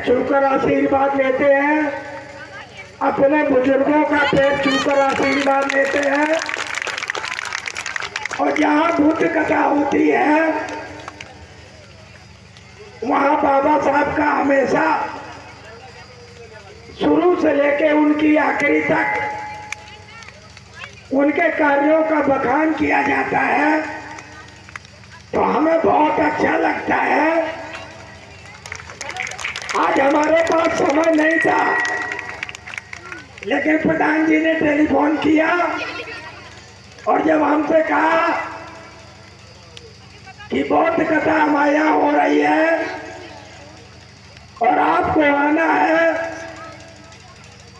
छूकर आशीर्वाद लेते हैं, अपने बुजुर्गों का पैर छूकर आशीर्वाद लेते हैं। और जहाँ बुद्ध कथा होती है वहाँ बाबा साहब का हमेशा शुरू से लेके उनकी आखिरी तक उनके कार्यों का बखान किया जाता है, तो हमें बहुत अच्छा लगता है। आज हमारे पास समय नहीं था, लेकिन प्रधान जी ने टेलीफोन किया और जब हमसे कहा कि बौद्ध कथा हमारे यहाँ हो रही है और आपको आना है,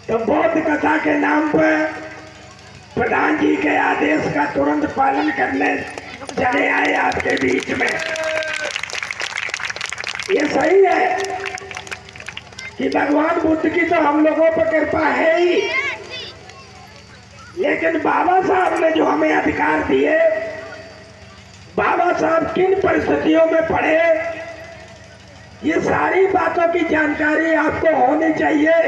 तो बौद्ध कथा के नाम पर प्रधान जी के आदेश का तुरंत पालन करने चले आए आपके बीच में। ये सही है कि भगवान बुद्ध की तो हम लोगों पर कृपा है ही, लेकिन बाबा साहब ने जो हमें अधिकार दिए, बाबा साहब किन परिस्थितियों में पड़े, ये सारी बातों की जानकारी आपको होनी चाहिए।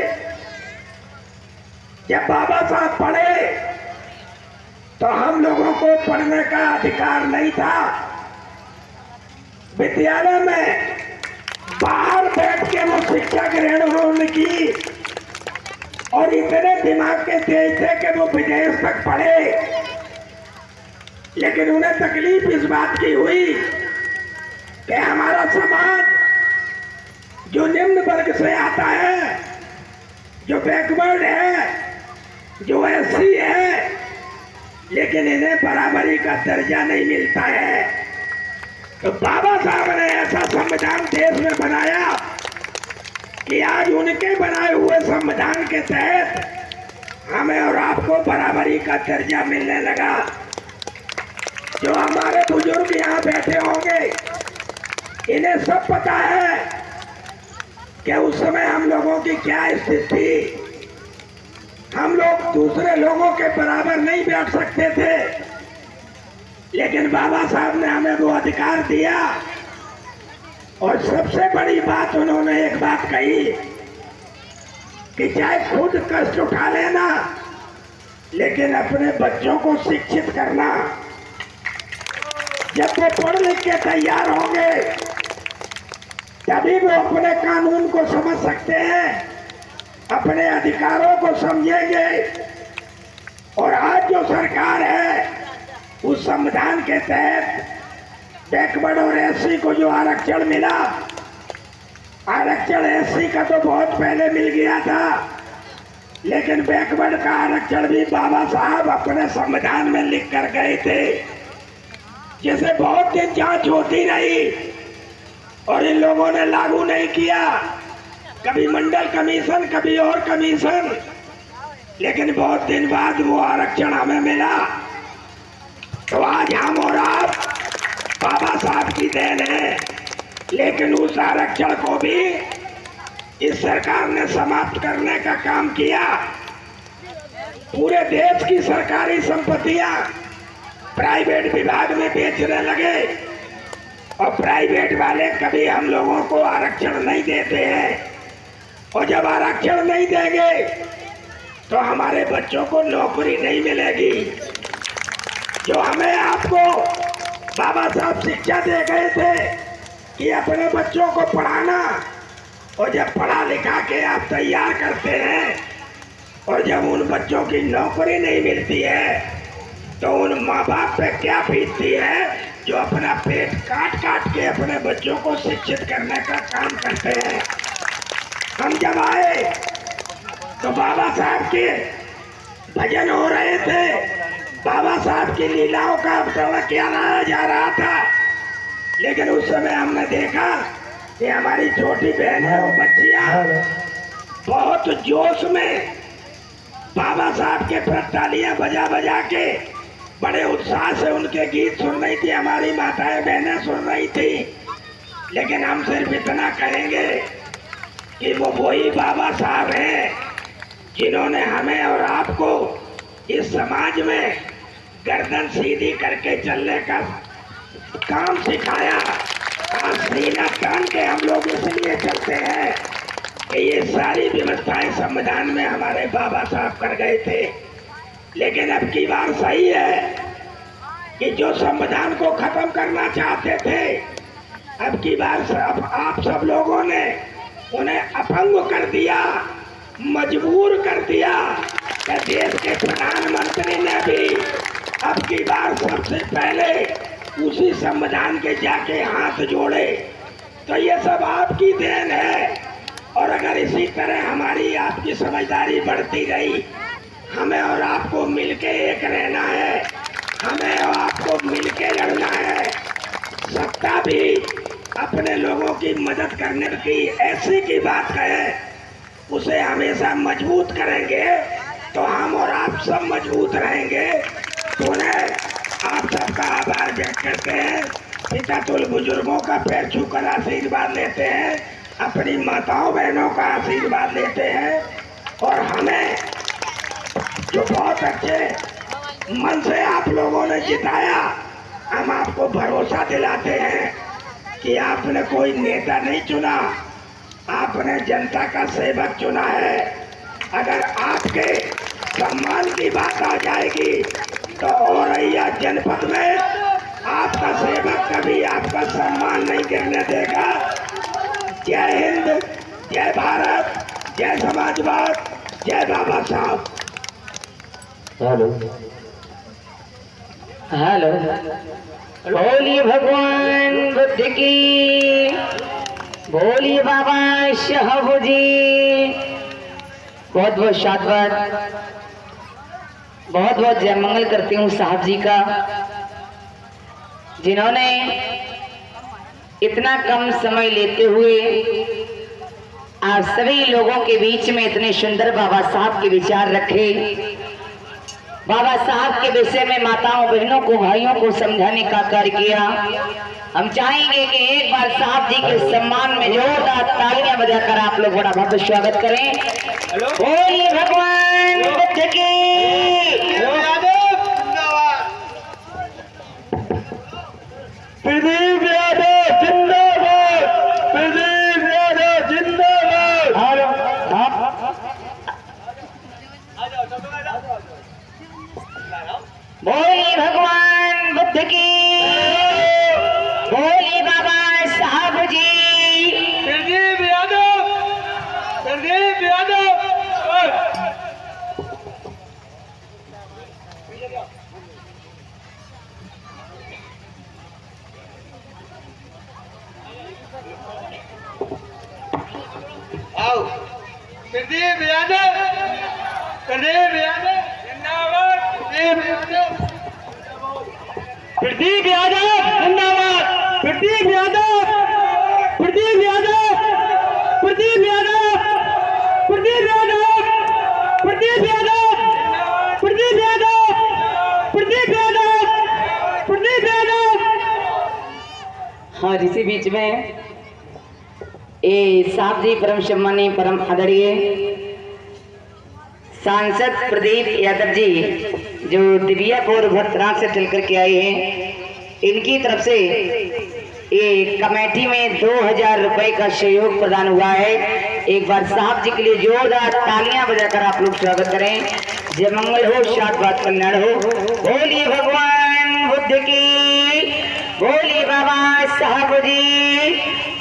जब बाबा साहब पढ़े तो हम लोगों को पढ़ने का अधिकार नहीं था। विद्यालय में बाहर बैठ के वो शिक्षा ग्रहण उन्होंने की और इतने दिमाग के तेज थे कि वो विदेश तक पढ़े, लेकिन उन्हें तकलीफ इस बात की हुई कि हमारा समाज जो निम्न वर्ग से आता है, जो बैकवर्ड है, जो एससी है, लेकिन इन्हें बराबरी का दर्जा नहीं मिलता है। तो बाबा साहब ने ऐसा संविधान देश में बनाया कि आज उनके बनाए हुए संविधान के तहत हमें और आपको बराबरी का दर्जा मिलने लगा। जो हमारे बुजुर्ग यहाँ बैठे होंगे, इन्हें सब पता है कि उस समय हम लोगों की क्या स्थिति थी। हम लोग दूसरे लोगों के बराबर नहीं बैठ सकते थे, लेकिन बाबा साहब ने हमें वो अधिकार दिया। और सबसे बड़ी बात उन्होंने एक बात कही कि चाहे खुद कष्ट उठा लेना, लेकिन अपने बच्चों को शिक्षित करना। जब वो पढ़ लिख के तैयार होंगे तभी वो अपने कानून को समझ सकते हैं, अपने अधिकारों को समझेंगे। और आज जो सरकार है, उस संविधान के तहत बैकवर्ड और एससी को जो आरक्षण मिला, आरक्षण एससी का तो बहुत पहले मिल गया था, लेकिन बैकवर्ड का आरक्षण भी बाबा साहब अपने संविधान में लिख कर गए थे, जिसे बहुत दिन जांच होती रही और इन लोगों ने लागू नहीं किया। कभी मंडल कमीशन, कभी और कमीशन, लेकिन बहुत दिन बाद वो आरक्षण हमें मिला। तो आज हम और आप बाबा साहब की देन है, लेकिन उस आरक्षण को भी इस सरकार ने समाप्त करने का काम किया। पूरे देश की सरकारी संपत्तियां प्राइवेट विभाग में बेचने लगे और प्राइवेट वाले कभी हम लोगों को आरक्षण नहीं देते हैं। और जब आरक्षण नहीं देंगे तो हमारे बच्चों को नौकरी नहीं मिलेगी। जो हमें आपको बाबा साहब शिक्षा दे गए थे कि अपने बच्चों को पढ़ाना, और जब पढ़ा लिखा के आप तैयार करते हैं और जब उन बच्चों की नौकरी नहीं मिलती है, तो उन माँ बाप पे क्या बीतती है जो अपना पेट काट काट के अपने बच्चों को शिक्षित करने का काम करते हैं। हम जब आए तो बाबा साहब के भजन हो रहे थे, बाबा साहब की लीलाओं का अवतरण किया जा रहा था, लेकिन उस समय हमने देखा कि हमारी छोटी बहनें और बच्चियां बहुत जोश में बाबा साहब के प्रति तालियां बजा बजा के बड़े उत्साह से उनके गीत सुन रही थी। हमारी माताएं बहनें सुन रही थी, लेकिन हम सिर्फ इतना कहेंगे कि वो वही बाबा साहब हैं जिन्होंने हमें और आपको इस समाज में गर्दन सीधी करके चलने का काम सिखाया। सीना तान के हम लोग इसलिए चलते हैं कि ये सारी व्यवस्थाएं संविधान में हमारे बाबा साहब कर गए थे। लेकिन अब की बार सही है कि जो संविधान को खत्म करना चाहते थे, अब की बार आप सब लोगों ने उन्हें अपंग कर दिया, मजबूर कर दिया। देश के प्रधानमंत्री ने भी अब की बार सबसे पहले उसी संविधान के जाके हाथ जोड़े। तो ये सब आपकी देन है। और अगर इसी तरह हमारी आपकी समझदारी बढ़ती रही, हमें और आपको मिलके एक रहना है, हमें और आपको मिलके लड़ना है। सत्ता भी अपने लोगों की मदद करने की ऐसी की बात कहे, उसे हमेशा मजबूत करेंगे तो हम और आप सब मजबूत रहेंगे। उन्हें आप सबका आभार व्यक्त करते हैं। पिता तुल बुजुर्गों का पैर छूकर आशीर्वाद लेते हैं, अपनी माताओं बहनों का आशीर्वाद लेते हैं। और हमें जो बहुत अच्छे मन से आप लोगों ने जिताया, हम आपको भरोसा दिलाते हैं कि आपने कोई नेता नहीं चुना, आपने जनता का सेवक चुना है। अगर आपके सम्मान की बात आ जाएगी तो औरैया जनपद में आपका सेवक कभी आपका सम्मान नहीं गिरने देगा। जय हिंद, जय भारत, जय समाजवाद, जय बाबा साहब। हेलो हेलो, बोलिए भगवान बुद्ध की, बोलिए बाबा साहब जी। बहुत बहुत साधुवाद, बहुत बहुत जय मंगल करती हूँ साहब जी का, जिन्होंने इतना कम समय लेते हुए आप सभी लोगों के बीच में इतने सुंदर बाबा साहब के विचार रखे। बाबा साहब के विषय में माताओं बहनों को भाइयों को समझाने का कार्य किया। हम चाहेंगे कि एक बार साहब जी के सम्मान में जोरदार तालियां बजाकर आप लोग बड़ा भव्य स्वागत करें। बोलिए भगवान बुद्ध की। प्रदीप यादव जिंदाबाद, प्रदीप यादव जिंदाबाद। बोलिए भगवान बुद्ध की, बोलिए बाबा साहब जी। प्रदीप यादव, प्रदीप यादव। आओ प्रदीप यादव, प्रदीप यादव जिंदाबाद, प्रदीप यादव जिंदाबाद, प्रदीप यादव, प्रदीप यादव, प्रदीप यादव, प्रदीप यादव, प्रदीप यादव, प्रदीप यादव, प्रदीप यादव, प्रदीप यादव। हाँ, इसी बीच में ये साहब जी परम सम्मानीय परम आदरणीय सांसद प्रदीप यादव जी, जो दिव्यापुर भरतरा से चल करके आए हैं, इनकी तरफ से ये कमेटी में 2000 रुपए का सहयोग प्रदान हुआ है। एक बार साहब जी के लिए जोरदार तालियां बजाकर आप लोग स्वागत करें। जय मंगल हो, शांत कल्याण हो। बोलिए भगवान बुद्ध की, बोलिए बाबा साहब जी,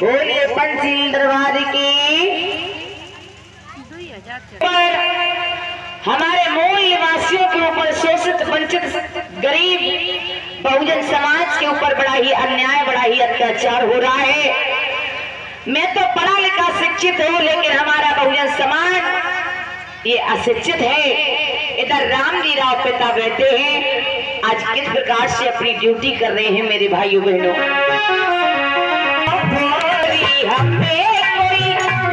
बोलिए पंचशील दरबार की। हमारे मूल निवासियों के ऊपर, शोषित वंचित गरीब बहुजन समाज के ऊपर बड़ा ही अन्याय, बड़ा ही अत्याचार हो रहा है। मैं तो पढ़ा लिखा शिक्षित हूँ, लेकिन हमारा बहुजन समाज ये अशिक्षित है। इधर रामजी राव पिता बैठे हैं, आज किस प्रकार से अपनी ड्यूटी कर रहे हैं मेरे भाइयों बहनों। हमें कोई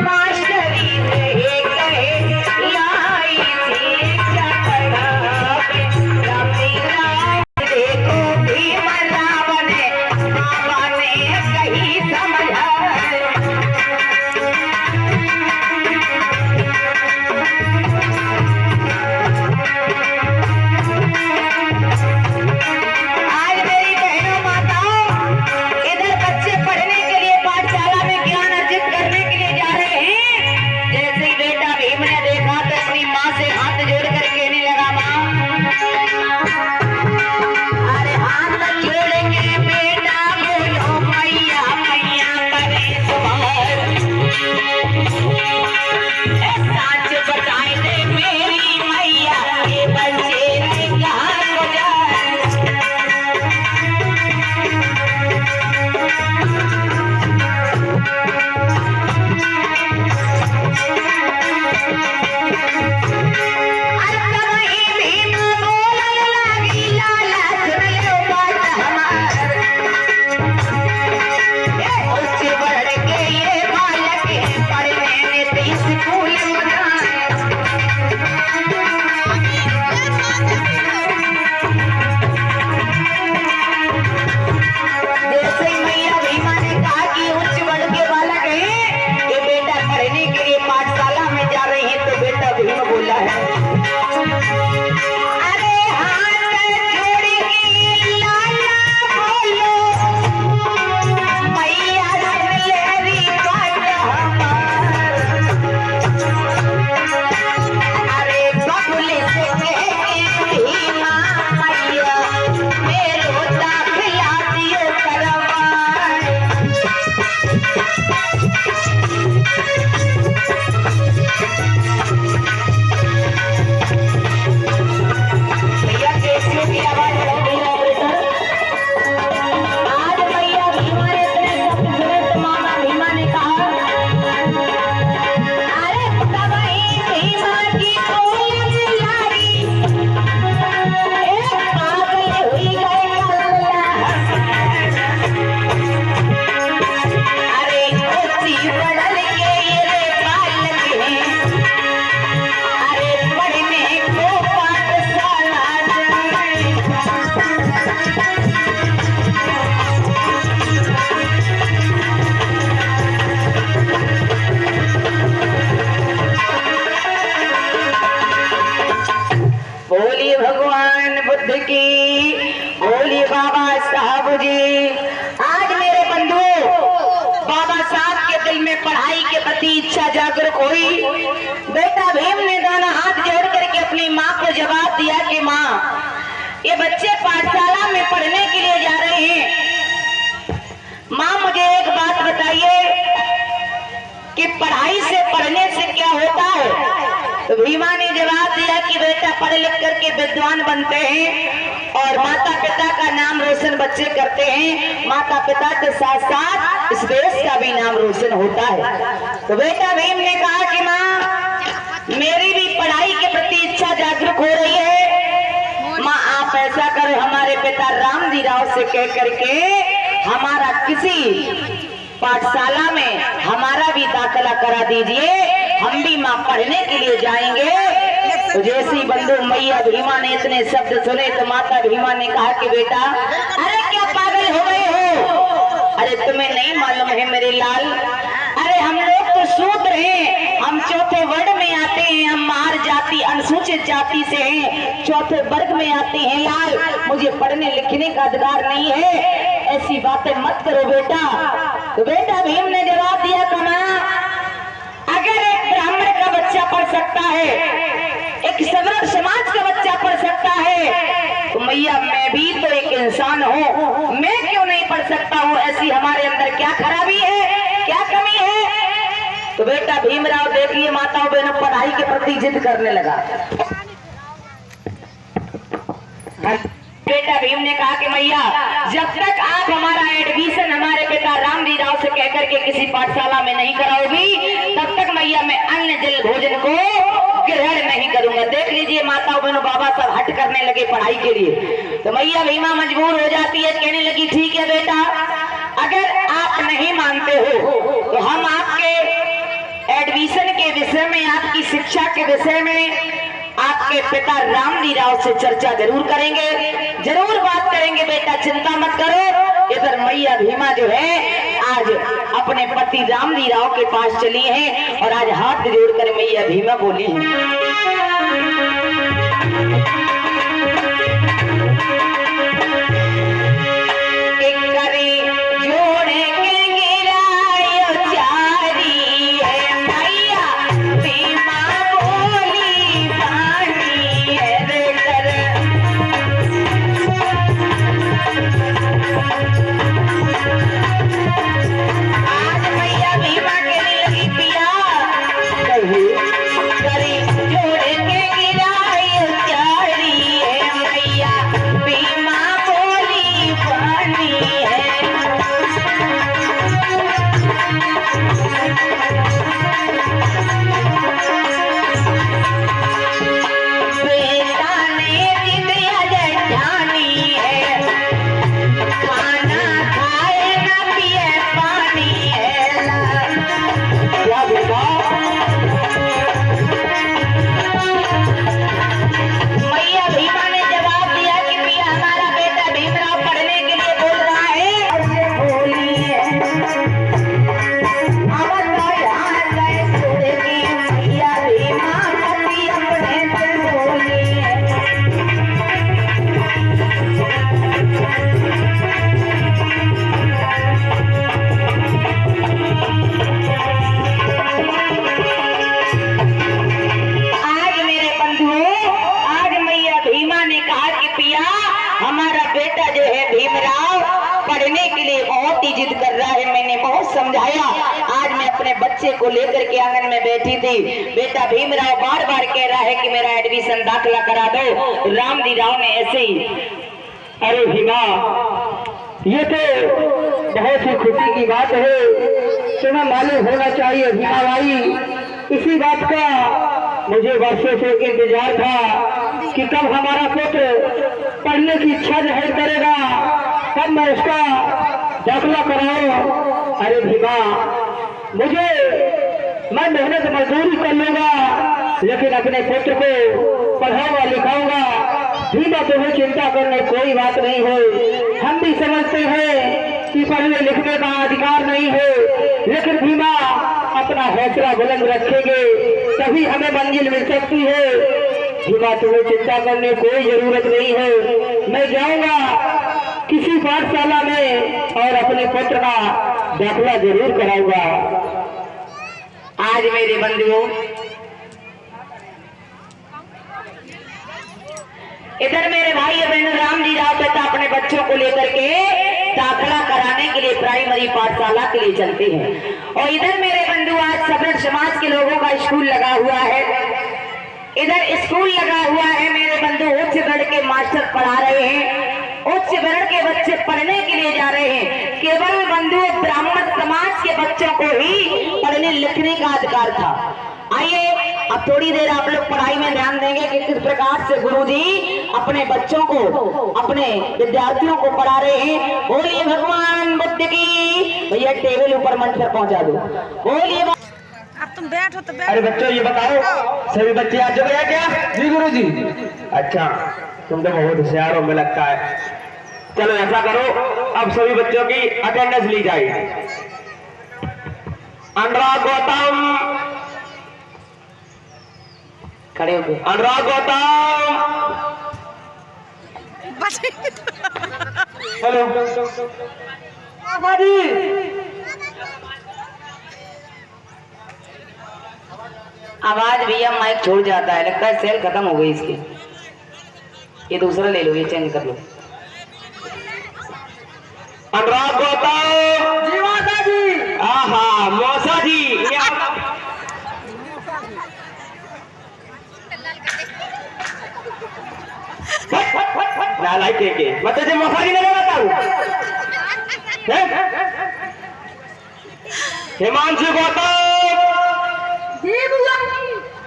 मास्टरी नहीं कहे, लाई शिक्षा पढ़ावे, रामजी राव देखो भी मना बने, बाबा ने कही समझा। इधर बच्चे पढ़ने के लिए पाठशाला में ज्ञान अर्जित करने के बेटा भीम बोला है, अरे हाथ जोड़ के लाला बोलो, मैया सुन लेरी बात हमार, अरे बबुले से कह के भीमा मैया मेरो दाखिला दियो करवाए। भैया कैसे की आवाज बढ़ाई है ऑपरेटर? आज भैया भीमा ने इतने शब्द सुने तो मामा भीमा ने कहा, अरे तबही भीमा की कोई लारी, एक पागल हुई गए अल्लाह, अरे ऊंची बढ़ल के ये बालक हैं, अरे पढ़ने को पाठशाला जाए। बोलिए भगवान बुद्ध की, बोलिए बाबा साहब जी। आज मेरे बंधुओं, बाबा साहब के दिल में पढ़ाई के प्रति इच्छा जागरूक हुई। बेटा भीम ने दोनों हाथ जोड़ करके अपनी माँ को जवाब दिया कि माँ, ये बच्चे पाठशाला में पढ़ने के लिए जा रहे हैं, माँ मुझे एक बात बताइए कि पढ़ाई से पढ़ने से क्या होता है? तो भीमा ने जवाब दिया कि बेटा पढ़ लिख करके विद्वान बनते हैं और माता पिता का नाम रोशन बच्चे करते हैं, माता पिता के साथ साथ इस देश का भी नाम रोशन होता है। तो बेटा भीम ने कहा कि माँ मेरी भी पढ़ाई के प्रति इच्छा जागरूक हो रही है, माँ आप ऐसा करो, हमारे पिता रामजी राव से कह करके हमारा किसी पाठशाला में हमारा भी दाखिला करा दीजिए, हम भी माँ पढ़ने के लिए जाएंगे। तो जैसी बंधु मैया भीमा ने इतने शब्द सुने तो माता भीमा ने कहा कि बेटा अरे क्या पागल हो गए हो? अरे तुम्हें नहीं मालूम है मेरे लाल, अरे हम लोग तो शूद्र हैं, हम चौथे वर्ग में आते हैं, हम मार जाति अनुसूचित जाति से हैं, चौथे वर्ग में आते हैं लाल, मुझे पढ़ने लिखने का अधिकार नहीं है, ऐसी बातें मत करो बेटा। तो बेटा भीम ने जवाब दिया कि माँ अगर एक ब्राह्मण का बच्चा पढ़ सकता है, एक सवर्ण समाज का बच्चा पढ़ सकता है, तो मैया मैं भी तो एक इंसान हूँ, मैं क्यों नहीं पढ़ सकता हूँ? ऐसी हमारे अंदर क्या खराबी है, क्या कमी है? तो बेटा भीमराव देखिए माताओं बहनों पढ़ाई के प्रति जिद करने लगा। बेटा भीम ने कहा कि मैया जब तक आप हमारा एडमिशन हमारे पिता रामजी राव से कहकर के किसी पाठशाला में नहीं कराओगी, तब तक मैया मैं अन्न जल भोजन को ग्रहण नहीं करूंगा। देख लीजिए माताओं बहनों बाबा सब हट करने लगे पढ़ाई के लिए। तो मैया भीमा मजबूर हो जाती है, कहने लगी ठीक है बेटा, अगर आप नहीं मानते हो तो हम आपके एडमिशन के विषय में, आपकी शिक्षा के विषय में आपके पिता रामजी राव से चर्चा जरूर करेंगे, जरूर बात करेंगे बेटा, चिंता मत करो। इधर मैया भीमा जो है आज अपने पति रामजी राव के पास चली हैं और आज हाथ जोड़कर मैया भीमा बोली जोड़े के गिराई के आंगन में बैठी थी। बेटा भीमराव बार बार कह रहा है कि मेरा एडमिशन दाखिला करा दो। रामजी राव ने ऐसे ही, अरे भीमा, ये तो बहुत ही खुशी की बात है। तुम्हें मालूम होना चाहिए भीमा भाई, इसी बात का मुझे वर्षों से इंतजार था कि कब हमारा पुत्र पढ़ने की इच्छा जाहिर करेगा, कब मैं उसका दाखिला कराऊं। अरे भीमा, मैं मेहनत मजदूरी कर लूंगा, लेकिन अपने पुत्र को पढ़ाऊंगा लिखाऊंगा। भीमा, तुम्हें चिंता करने कोई बात नहीं है। हम भी समझते हैं कि पढ़ने लिखने का अधिकार नहीं है, लेकिन भीमा अपना हौसला बुलंद रखेंगे तभी हमें मंजिल मिल सकती है। भीमा, तुम्हें चिंता करने कोई जरूरत नहीं है। मैं जाऊंगा किसी पाठशाला में और अपने पुत्र का दाखिला जरूर कराऊंगा। आज मेरे बंधुओं, इधर मेरे भाई बहन रामजी राव पिता अपने बच्चों को लेकर के दाखिला कराने के लिए प्राइमरी पाठशाला के लिए चलते हैं। और इधर मेरे बंधु आज सब्र समाज के लोगों का स्कूल लगा हुआ है। इधर स्कूल लगा हुआ है मेरे बंधु, उच्च वर्ग के मास्टर पढ़ा रहे हैं, उच्च वर्ग के बच्चे पढ़ने के लिए जा रहे हैं। केवल बंधु ब्राह्मण समाज के बच्चों को ही पढ़ने लिखने का अधिकार था। आइए अब थोड़ी देर आप लोग पढ़ाई में ध्यान देंगे कि किस प्रकार से गुरुजी अपने बच्चों को, अपने विद्यार्थियों को पढ़ा रहे हैं। बोलिए भगवान बुद्ध की। भैया टेबल ऊपर मंच पर पहुंचा दो। बोलिए। अब तुम बैठो तो बैठो। अरे बच्चों, ये बताओ, सभी बच्चे आज गए क्या? जी गुरुजी। अच्छा, तुम तो बहुत होशियार हो में लगता है। चलो ऐसा करो, अब सभी बच्चों की अटेंडेंस ली जाए। अनुराग गौतम, खड़े हो गए। अनुराग गौतम, हेलो जी। आवाज भैया माइक छोड़ जाता है, लगता है सेल खत्म हो गई इसकी। ये दूसरा ले लो, ये चेंज कर लो। अनुराग गौतम जी। मौसा जी। आहा, मौसा जी। नालायक के मैं तुझे मौसा जी नहीं बताऊं। हिमांशु गौतम जी। बुआ।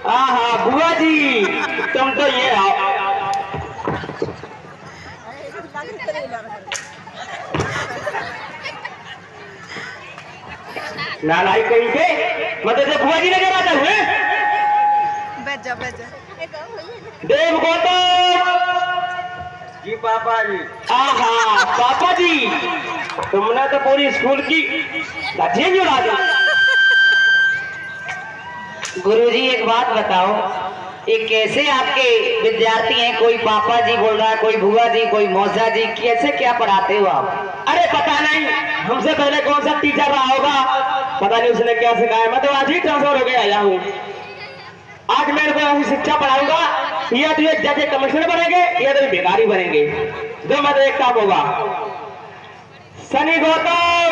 आहा, बुआ जी, तुम तो ये आओ। नालायक कहीं के मैं तुझे बुआ जी नहीं बताऊं। बैठ जा बैठ जा। देव गौतम जी। पापा जी। आहा, पापा जी, तुमने तो पूरी स्कूल की धज्जियां उड़ा दी। गुरुजी एक बात बताओ, ये कैसे आपके विद्यार्थी हैं? कोई पापा जी बोल रहा है, कोई बुआ जी, कोई मौसा जी, कैसे क्या पढ़ाते हो आप? अरे पता नहीं, हमसे पहले कौन सा टीचर रहा होगा, पता नहीं उसने क्या सिखाया। मैं तो आज ही ट्रांसफर हो गया आया हूँ। आज मैं इनको ऐसी शिक्षा पढ़ाऊंगा, या तो ये जज कमिश्नर बनेंगे या तो भिखारी बनेंगे, जो मैं देखता होगा। सनी गौतम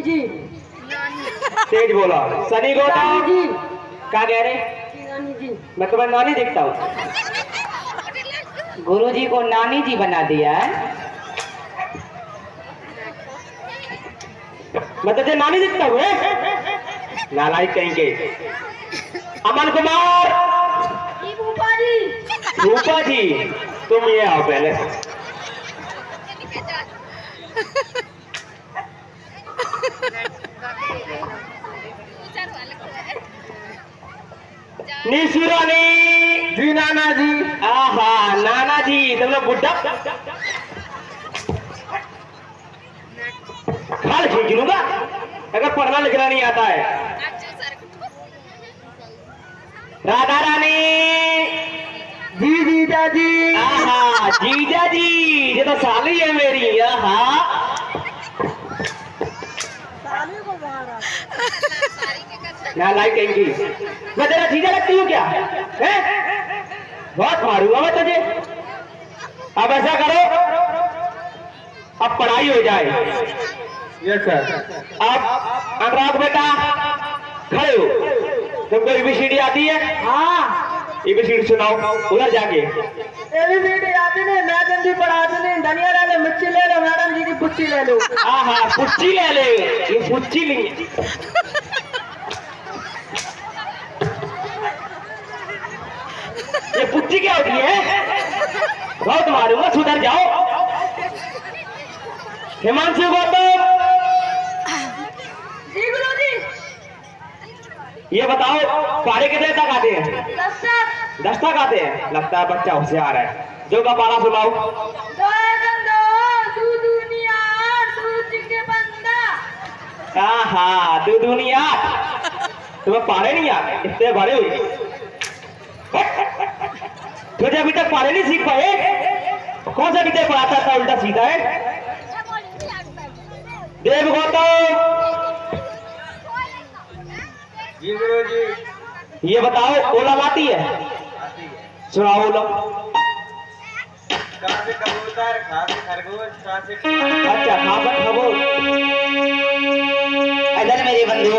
जी। तेज बोला। सनी गौतम जी। क्या कह रहे? मैं तुम्हें नानी दिखता हूँ। गुरुजी को नानी जी बना दिया है। मैं तुझे नानी दिखता हूँ? नालायक कहीं के। अमन कुमार। रूपा जी, तुम ये आओ पहले। निशुरानी जी। नाना जी। आहा, नाना जी, तुम लोग बुढ़ा खाल खींच लूंगा अगर पढ़ना लिखना नहीं आता है। राधा रानी जी। जीजा जी। आहा, जीजा जी, ये तो साली है मेरी। आहा, ना लाइक कहेंगी। मैं तेरा जीजा लगती हूँ क्या? है? बहुत मारूंगा मैं तुझे। अब ऐसा करो, अब पढ़ाई हो जाए। Yes sir. अब अनुराग बेटा खड़े हो, तुमको एबीसीडी आती है? हाँ एबीसीडी सुनाओ उधर जाके। एबीसीडी आती नहीं, मैडम जी पढ़ाती नहीं। धनिया ले लो, मिर्ची ले लो, मैडम जी की पुच्ची ले लो। हाँ हाँ पुच्ची ले ले, ये पुच्ची नहीं है। ये पुच्ची क्या होती है? बहुत मारूंगा, सुधर जाओ। हिमांशु गौतम, जी गुरुजी। ये बताओ पारे कितने तक आते हैं? 10 तक आते हैं। लगता है बच्चा होशियार है। जो का पारा सुनाओ। हाँ हाँ दो दुनिया, तुम्हें पारे नहीं आते, इतने बड़े हुए तुझे अभी तक पारे नहीं सीख पाए? कौन सा विद्या पढ़ाता था उल्टा सीधा है? देव गौतम, जी गुरुजी। ये बताओ ओलम आती है? सुनाओ ओलम। कहाँ से कबूतर, कहाँ से खरगोश, कहाँ से अच्छा खा पर खबो। इधर मेरे बंधु,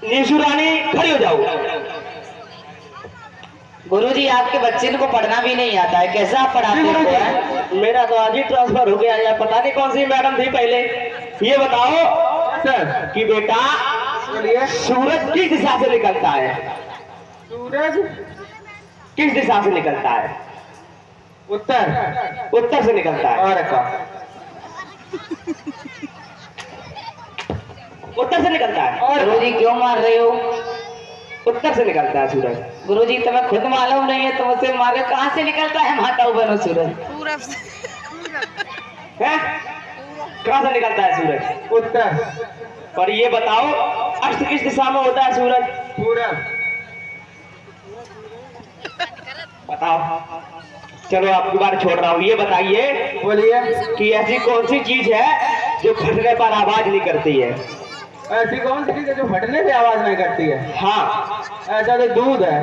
नीशु रानी खड़ी हो जाओ। गुरुजी आपके बच्चे को पढ़ना भी नहीं आता है, कैसा आप पढ़ाते हैं? मेरा तो आज ही ट्रांसफर हो गया यार, पता नहीं कौन सी मैडम थी पहले। ये बताओ सर। कि बेटा बोलिए। सूरज किस दिशा से निकलता है? सूरज किस दिशा से निकलता है? उत्तर। उत्तर से निकलता है। और का उत्तर से निकलता है। और गुरुजी क्यों मार रहे हो? उत्तर से निकलता है सूरज। गुरुजी तुम्हें खुद मालूम नहीं है, तुम उसे मारे। कहाँ से निकलता है माता बनो सूरज? पूरब से। है? कहाँ से निकलता है सूरज? उत्तर। और ये बताओ अस्त किस दिशा में होता है सूरज? पूरब। बताओ। चलो आपकी बात छोड़ रहा हूँ। ये बताइए बोलिए। कि ऐसी कौन सी चीज है जो फटने पर आवाज नहीं करती है? ऐसी कौन सी चीज है जो फटने से आवाज नहीं करती है? हाँ ऐसा तो दूध है।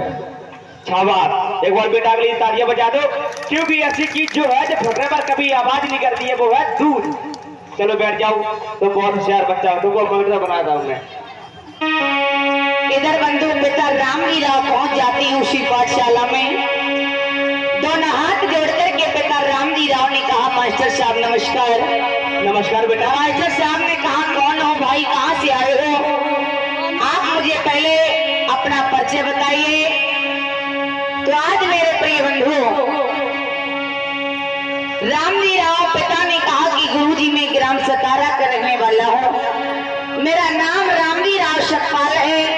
शाबाश, एक बार बेटा के लिए तालियां बजा दो, क्योंकि ऐसी चीज जो है जो फटने पर कभी आवाज नहीं करती है वो है दूध। चलो बैठ जाओ, तो बहुत होशियार बच्चा हो, तुमको कंप्यूटर बनाता हूँ मैं। इधर बंधु पिता रामजी राव पहुंच जाती है उसी पाठशाला में। दोनों हाथ जोड़कर के पिता रामजी राव ने कहा, मास्टर साहब नमस्कार। नमस्कार बेटा। मास्टर साहब ने कहा, कौन हो भाई, कहाँ से आए हो? आप मुझे पहले अपना परिचय बताइए। तो आज मेरे प्रिय बंधु रामजी राव पिता ने कहा कि गुरुजी मैं ग्राम सतारा का रहने वाला हूँ। मेरा नाम रामजी राव शकपाल है।